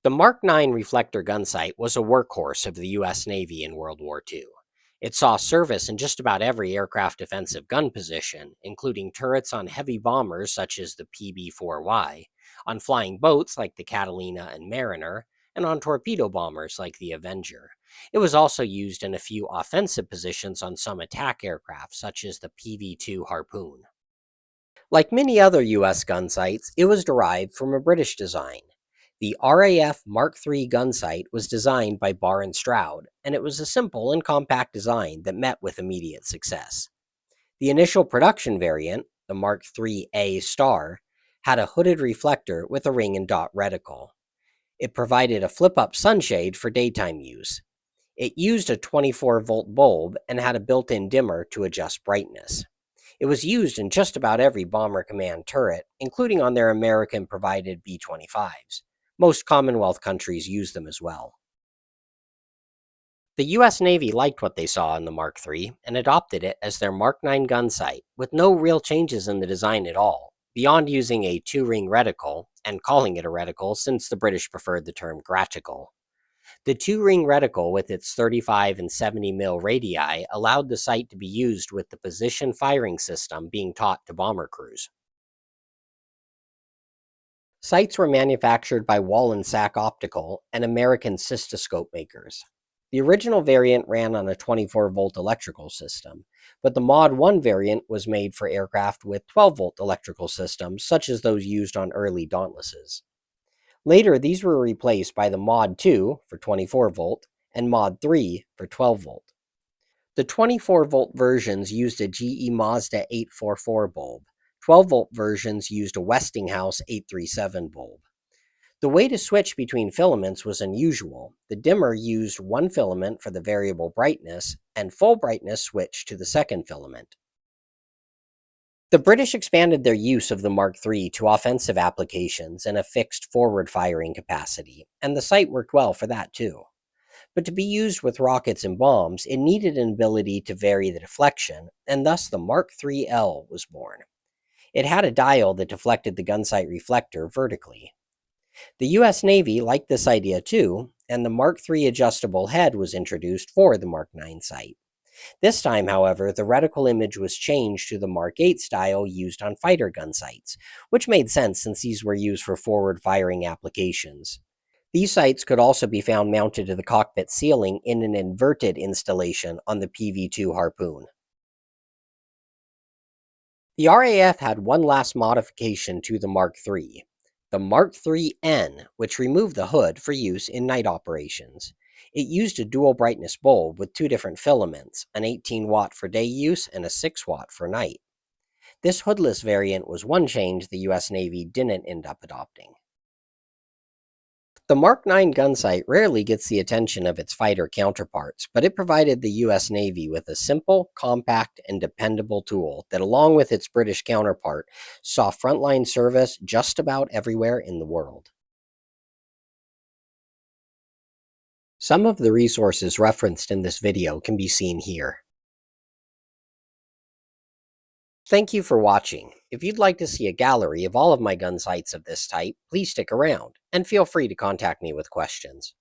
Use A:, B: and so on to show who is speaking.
A: The Mark IX reflector gunsight was a workhorse of the U.S. Navy in World War II. It saw service in just about every aircraft defensive gun position, including turrets on heavy bombers such as the PB-4Y, on flying boats like the Catalina and Mariner, and on torpedo bombers like the Avenger. It was also used in a few offensive positions on some attack aircraft such as the PV-2 Harpoon. Like many other U.S. gun sights, it was derived from a British design. The RAF Mark III gun sight was designed by Barr and Stroud, and it was a simple and compact design that met with immediate success. The initial production variant, the Mark III-A Star, had a hooded reflector with a ring and dot reticle. It provided a flip-up sunshade for daytime use. It used a 24-volt bulb and had a built-in dimmer to adjust brightness. It was used in just about every Bomber Command turret, including on their American-provided B-25s. Most Commonwealth countries use them as well. The U.S. Navy liked what they saw in the Mark III and adopted it as their Mark IX gun sight, with no real changes in the design at all, beyond using a two-ring reticle, and calling it a reticle since the British preferred the term graticle. The two-ring reticle with its 35 and 70 mm radii allowed the sight to be used with the position firing system being taught to bomber crews. Sights were manufactured by Wallensack Optical and American cystoscope makers. The original variant ran on a 24-volt electrical system, but the Mod 1 variant was made for aircraft with 12-volt electrical systems, such as those used on early Dauntlesses. Later, these were replaced by the Mod 2 for 24-volt and Mod 3 for 12-volt. The 24-volt versions used a GE Mazda 844 bulb. 12-volt versions used a Westinghouse 837 bulb. The way to switch between filaments was unusual. The dimmer used one filament for the variable brightness, and full brightness switched to the second filament. The British expanded their use of the Mark III to offensive applications and a fixed forward firing capacity, and the sight worked well for that too. But to be used with rockets and bombs, it needed an ability to vary the deflection, and thus the Mark III-L was born. It had a dial that deflected the gunsight reflector vertically. The U.S. Navy liked this idea too, and the Mark III adjustable head was introduced for the Mark IX sight. This time, however, the reticle image was changed to the Mark VIII style used on fighter gun sights, which made sense since these were used for forward-firing applications. These sights could also be found mounted to the cockpit ceiling in an inverted installation on the PV-2 Harpoon. The RAF had one last modification to the Mark III, the Mark III-N, which removed the hood for use in night operations. It used a dual brightness bulb with two different filaments, an 18-watt for day use and a 6-watt for night. This hoodless variant was one change the U.S. Navy didn't end up adopting. The Mark IX gunsight rarely gets the attention of its fighter counterparts, but it provided the U.S. Navy with a simple, compact, and dependable tool that, along with its British counterpart, saw frontline service just about everywhere in the world. Some of the resources referenced in this video can be seen here. Thank you for watching. If you'd like to see a gallery of all of my gun sights of this type, please stick around, and feel free to contact me with questions.